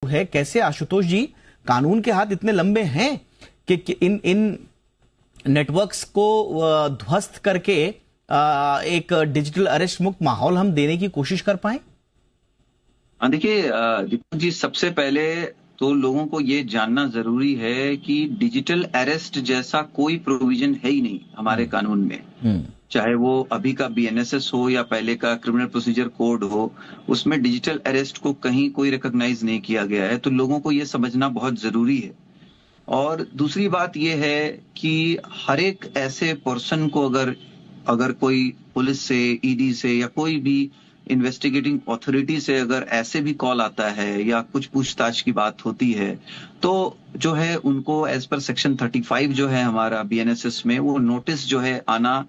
है, कैसे आशुतोष जी कानून के हाथ इतने लंबे हैं कि इन नेटवर्क्स को ध्वस्त करके एक डिजिटल अरेस्ट मुक्त माहौल हम देने की कोशिश कर पाए? देखिए दीपक जी, सबसे पहले तो लोगों को ये जानना जरूरी है कि डिजिटल अरेस्ट जैसा कोई प्रोविजन है ही नहीं हमारे कानून में। चाहे वो अभी का बीएनएसएस हो या पहले का क्रिमिनल प्रोसीजर कोड हो, उसमें डिजिटल अरेस्ट को कहीं कोई रिकॉग्नाइज नहीं किया गया है। तो लोगों को ये समझना बहुत जरूरी है। और दूसरी बात यह है कि हर एक ऐसे पर्सन को अगर कोई पुलिस से, ईडी से या कोई भी इन्वेस्टिगेटिंग अथॉरिटी से अगर ऐसे भी कॉल आता है या कुछ पूछताछ की बात होती है, तो जो है उनको एज पर सेक्शन 35 जो है हमारा बीएनएसएस में, वो नोटिस जो है आना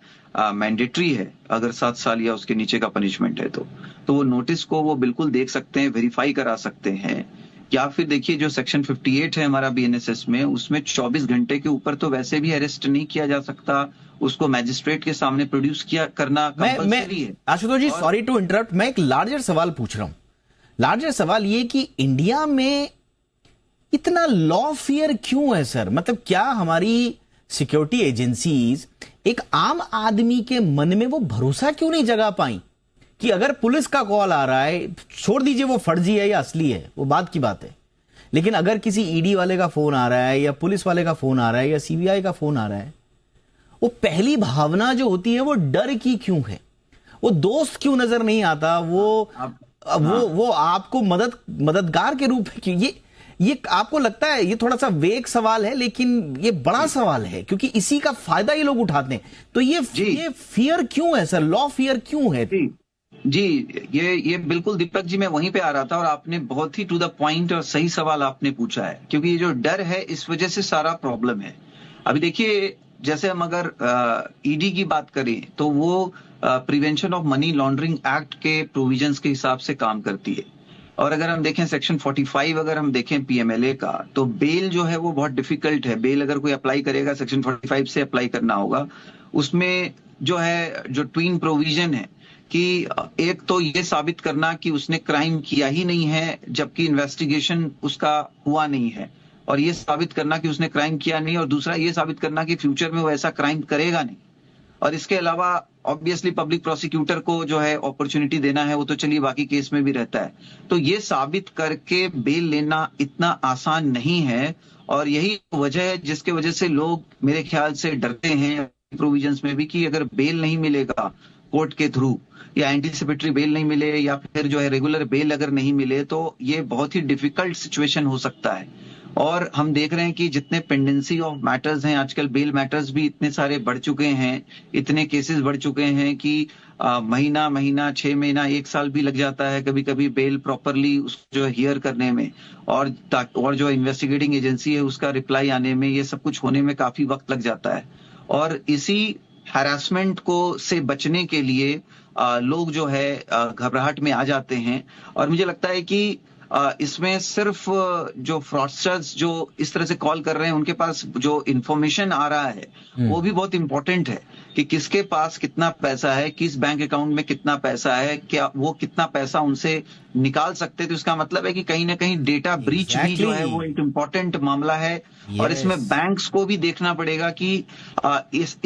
मैंडेटरी है। अगर 7 साल या उसके नीचे का पनिशमेंट है तो वो नोटिस को वो बिल्कुल देख सकते हैं, वेरीफाई करा सकते हैं। या फिर देखिए जो सेक्शन 58 है हमारा बीएनएसएस में, उसमें 24 घंटे के ऊपर तो वैसे भी अरेस्ट नहीं किया जा सकता, उसको मैजिस्ट्रेट के सामने प्रोड्यूस करना कंपल्सरी है। आशुतोष जी, सॉरी टू इंटरप्ट, मैं एक लार्जर सवाल पूछ रहा हूं। लार्जर सवाल ये कि इंडिया में इतना लॉ फियर क्यों है सर? मतलब क्या हमारी सिक्योरिटी एजेंसीज एक आम आदमी के मन में वो भरोसा क्यों नहीं जगा पाई कि अगर पुलिस का कॉल आ रहा है, छोड़ दीजिए वो फर्जी है या असली है, वो बात की बात है, लेकिन अगर किसी ईडी वाले का फोन आ रहा है या पुलिस वाले का फोन आ रहा है या सीबीआई का फोन आ रहा है, वो पहली भावना जो होती है वो डर की क्यों है? वो दोस्त क्यों नजर नहीं आता? वो आपको मददगार के रूप में क्यों? ये आपको लगता है ये थोड़ा सा वेग सवाल है, लेकिन ये बड़ा सवाल है क्योंकि इसी का फायदा ये लोग उठाते हैं। तो ये फियर क्यों है सर? लॉ फियर क्यों है? जी, ये बिल्कुल दीपक जी, मैं वहीं पे आ रहा था और आपने बहुत ही टू द पॉइंट और सही सवाल आपने पूछा है, क्योंकि ये जो डर है इस वजह से सारा प्रॉब्लम है। अभी देखिए, जैसे हम अगर ईडी की बात करें तो वो prevention of money laundering act के प्रोविजंस के हिसाब से काम करती है। और अगर हम देखें सेक्शन 45, अगर हम देखें पीएमएलए का, तो बेल जो है वो बहुत डिफिकल्ट है। बेल अगर कोई अप्लाई करेगा सेक्शन 45 से अप्लाई करना होगा। उसमें जो है जो ट्वीन प्रोविजन है कि एक तो ये साबित करना कि उसने क्राइम किया ही नहीं है जबकि इन्वेस्टिगेशन उसका हुआ नहीं है, और ये साबित करना कि उसने क्राइम किया नहीं, और दूसरा ये साबित करना कि फ्यूचर में वो ऐसा क्राइम करेगा नहीं। और इसके अलावा ऑब्वियसली पब्लिक प्रोसिक्यूटर को जो है अपॉर्चुनिटी देना है, वो तो चलिए बाकी केस में भी रहता है। तो ये साबित करके बेल लेना इतना आसान नहीं है, और यही वजह है जिसके वजह से लोग मेरे ख्याल से डरते हैं प्रोविजंस में भी कि अगर बेल नहीं मिलेगा कोर्ट के थ्रू, या एंटीसिपेटरी बेल नहीं मिले, या फिर जो है रेगुलर बेल अगर नहीं मिले, तो ये बहुत ही डिफिकल्ट सिचुएशन हो सकता है। और हम देख रहे हैं कि जितने पेंडेंसी ऑफ मैटर्स हैं आजकल, बेल मैटर्स भी इतने सारे बढ़ चुके हैं, इतने केसेस बढ़ चुके हैं कि महीना 6 महीना 1 साल भी लग जाता है कभी कभी बेल प्रॉपरली उसको जो हियर करने में, और जो इन्वेस्टिगेटिंग एजेंसी है उसका रिप्लाई आने में, ये सब कुछ होने में काफी वक्त लग जाता है। और इसी हैरासमेंट को से बचने के लिए लोग जो है घबराहट में आ जाते हैं। और मुझे लगता है कि इसमें सिर्फ जो फ्रॉडस्टर्स जो इस तरह से कॉल कर रहे हैं उनके पास जो इंफॉर्मेशन आ रहा है वो भी बहुत इंपॉर्टेंट है कि किसके पास कितना पैसा है, किस बैंक अकाउंट में कितना पैसा है, क्या वो कितना पैसा उनसे निकाल सकते। तो इसका मतलब है कि कहीं ना कहीं डेटा ब्रीच भी जो है वो एक इंपॉर्टेंट मामला है। और इसमें बैंक्स को भी देखना पड़ेगा कि इस